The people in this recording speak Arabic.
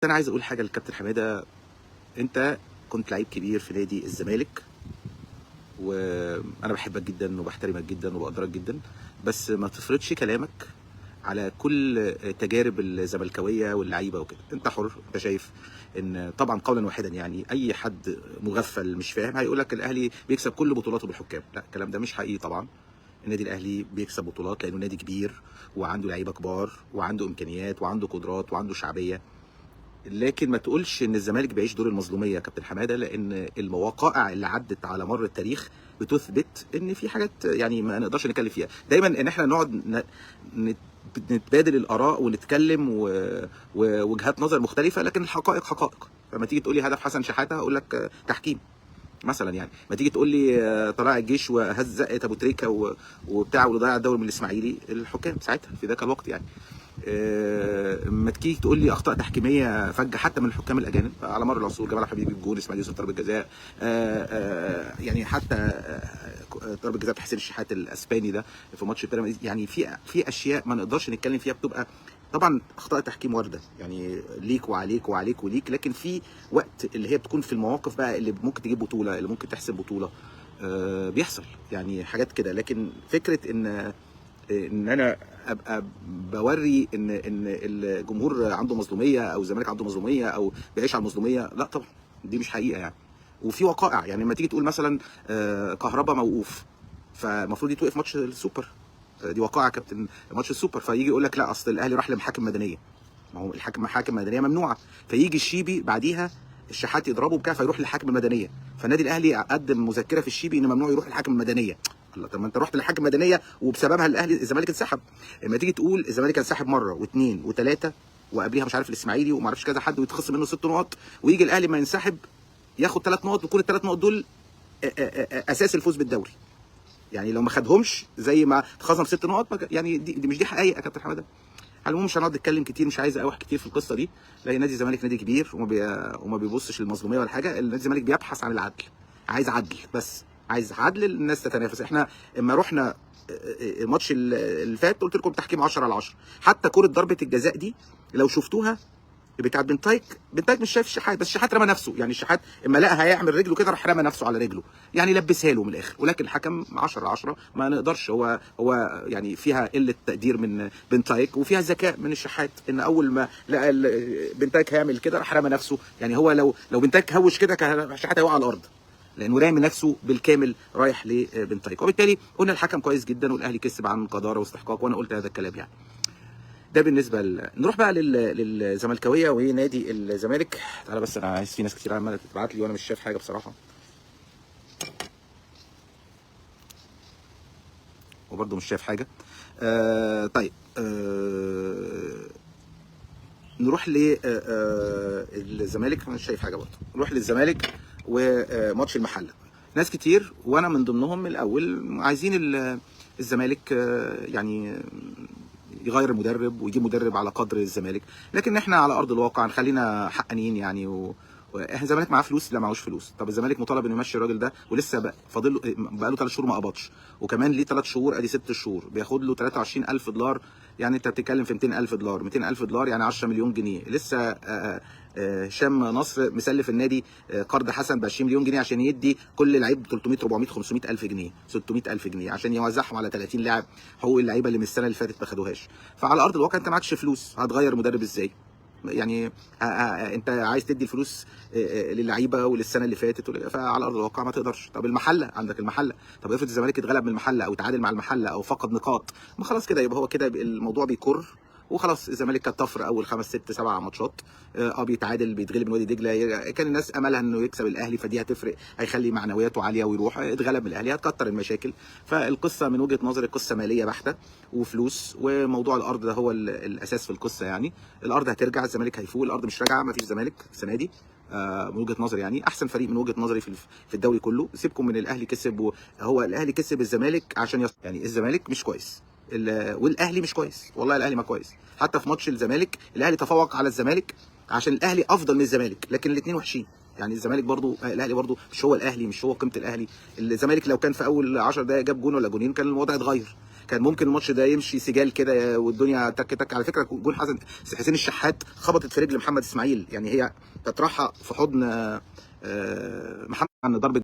انا عايز اقول حاجه للكابتن حماده. انت كنت لعيب كبير في نادي الزمالك، وانا بحبك جدا وبحترمك جدا وبقدرك جدا، بس ما تفرضش كلامك على كل تجارب الزملكاويه واللعيبه وكده. انت حر، انت شايف ان طبعا قولا واحدا يعني اي حد مغفل مش فاهم هيقول لك الاهلي بيكسب كل بطولاته بالحكام. لا، الكلام ده مش حقيقي طبعا. النادي الاهلي بيكسب بطولات لانه نادي كبير وعنده لعيبه كبار وعنده امكانيات وعنده قدرات وعنده شعبيه. لكن ما تقولش ان الزمالك بيعيش دور المظلوميه يا كابتن حماده، لان الوقائع اللي عدت على مر التاريخ بتثبت ان في حاجات يعني ما نقدرش نتكلم فيها. دايما ان احنا نقعد نتبادل الاراء ونتكلم ووجهات نظر مختلفه، لكن الحقائق حقائق. فما تيجي تقول لي هدف حسن شحاته اقول لك تحكيم مثلا. يعني ما تيجي تقول لي طلائع الجيش وهز زقه ابو تريكه وبتاع واللي ضيع الدوري من الاسماعيلي، الحكام ساعتها في ذاك الوقت يعني. ما تيجي تقول لي اخطاء تحكيميه فجه حتى من الحكام الاجانب على مر العصور، جمال حبيبي الجون، اسماعيل يوسف ضربه جزاء، يعني حتى ضربه جزاء حسين الشحات الاسباني ده في ماتش بيراميدز. يعني في اشياء ما نقدرش نتكلم فيها، بتبقى طبعا اخطاء تحكيم وارده يعني ليك وعليك وعليك وليك، لكن في وقت اللي هي بتكون في المواقف بقى اللي ممكن تجيب بطوله، اللي ممكن تحسب بطوله، بيحصل يعني حاجات كده. لكن فكره ان انا ابقى بوري ان الجمهور عنده مظلوميه او الزمالك عنده مظلوميه او بيعيش على المظلوميه، لا طبعا دي مش حقيقه يعني. وفي وقائع يعني لما تيجي تقول مثلا كهربا موقوف، فالمفروض يتوقف ماتش السوبر. دي وقائع يا كابتن، ماتش السوبر. فيجي يقول لك لا اصل الاهلي راح لمحاكم مدنيه. ما هو محاكم مدنيه ممنوعه. فيجي الشيبي بعديها الشحات يضربه بكده فيروح للحاكم المدنيه، فالنادي الاهلي قدم مذكره في الشيبي ان ممنوع يروح للحاكم المدنيه. الله، طب ما انت رحت للحاكم المدنيه وبسببها الاهلي الزمالك انسحب. لما تيجي تقول الزمالك انسحب مره واثنين وثلاثه وقبليها مش عارف الاسماعيلي وما اعرفش كذا حد ويتخصم منه 6 نقط، ويجي الاهلي ما ينسحب ياخد 3 نقط ويكون ال3 نقط دول اساس الفوز بالدوري. يعني لو ما خدهمش زي ما اتخصم 6 نقط، يعني دي مش دي حقيقه يا كابتن حماده. على العموم مش هنقعد نتكلم كتير، مش عايز اقاوح كتير في القصه دي، لان نادي الزمالك نادي كبير وما بيبصش للمظلوميه ولا حاجه. نادي الزمالك بيبحث عن العدل، عايز عدل، بس عايز عدل الناس تتنافس. احنا اما رحنا الماتش اللي فات قلت لكم تحكيم 10/10. حتى كره ضربه الجزاء دي لو شفتوها بتاعت بنتايك مش شايف الشحات، بس الشحات رمى نفسه. يعني الشحات اما لقى هيعمل رجله كده راح رمى نفسه على رجله، يعني لبسها له من الاخر. ولكن الحكم 10/10 ما نقدرش. هو يعني فيها قله تقدير من بنتايك وفيها ذكاء من الشحات، ان اول ما لقى بنتايك هيعمل كده راح رمى نفسه. يعني هو لو بنتايك هوش كده كان الشحات هيقع على الارض، لانه رامي نفسه بالكامل رايح لبنتايك. وبالتالي قلنا الحكم كويس جدا والاهلي كسب عن قداره واستحقاق، وانا قلت هذا الكلام يعني. ده بالنسبه نروح بقى للزملكاويه ونادي الزمالك. تعالى بس، انا عايز، في ناس كتير عماله تبعت لي وانا مش شايف حاجه بصراحه، وبرده مش شايف حاجه. طيب، نروح للزمالك. انا مش شايف حاجه برضه. نروح للزمالك وماتش المحله. ناس كتير وانا من ضمنهم من الاول عايزين الزمالك يعني يغير المدرب ويجيب مدرب على قدر الزمالك، لكن احنا على ارض الواقع خلينا حقانيين يعني. احنا الزمالك معاه فلوس؟ لا، معهوش فلوس. طب الزمالك مطالب انه يمشي الراجل ده ولسه فاضل له بقى له 3 شهور ما قبضش، وكمان ليه 3 شهور ادي 6 شهور بياخد له 23,000 دولار. يعني انت بتتكلم في 200,000 دولار، 200,000 دولار يعني 10 مليون جنيه. لسه هشام نصر مسلف النادي قرض حسن ب 20 مليون جنيه عشان يدي كل لعيب 300 400 500 الف جنيه 600 الف جنيه عشان يوزعهم على 30 لاعب حقوق اللعيبه اللي من السنه اللي فاتت ما خدوهاش. فعلى ارض الواقع انت معكش فلوس، هتغير مدرب ازاي؟ يعني انت عايز تدي الفلوس للعيبه وللسنه اللي فاتت، فعلى ارض الواقع ما تقدرش. طب المحله، عندك المحله. طب افرض الزمالك اتغلب من المحله او تعادل مع المحله او فقد نقاط، ما خلاص كده يبقى هو كده الموضوع بيكر وخلاص. الزمالك كان طفر اول 5 6 7 ماتشات، بيتعادل بيتغلب من وادي دجله. كان الناس املها انه يكسب الاهلي، فدي هتفرق، هيخلي معنوياته عاليه ويروح. اتغلب من الاهلي هتكتر المشاكل. فالقصه من وجهه نظري قصه ماليه بحته وفلوس، وموضوع الارض ده هو الاساس في القصه يعني. الارض هترجع، الزمالك هيفوق. الارض مش راجعه، ما فيش زمالك السنه دي من وجهه نظري يعني. احسن فريق من وجهه نظري في الدوري كله. سيبكم من الاهلي كسب، هو الاهلي كسب الزمالك عشان يعني الزمالك مش كويس والاهلي مش كويس. والله الاهلي ما كويس. حتى في ماتش الزمالك الاهلي تفوق على الزمالك عشان الاهلي افضل من الزمالك، لكن الاثنين وحشين. يعني الزمالك برضو الاهلي برضو مش هو الاهلي، مش هو قيمه الاهلي. الزمالك لو كان في اول 10 دقائق جاب جون ولا جونين كان الوضع اتغير، كان ممكن الماتش ده يمشي سجال كده والدنيا تك تك. على فكره جون حسين الشحات خبطت في رجل محمد اسماعيل، يعني هي كانت رايحه في حضن محمد عن ضربه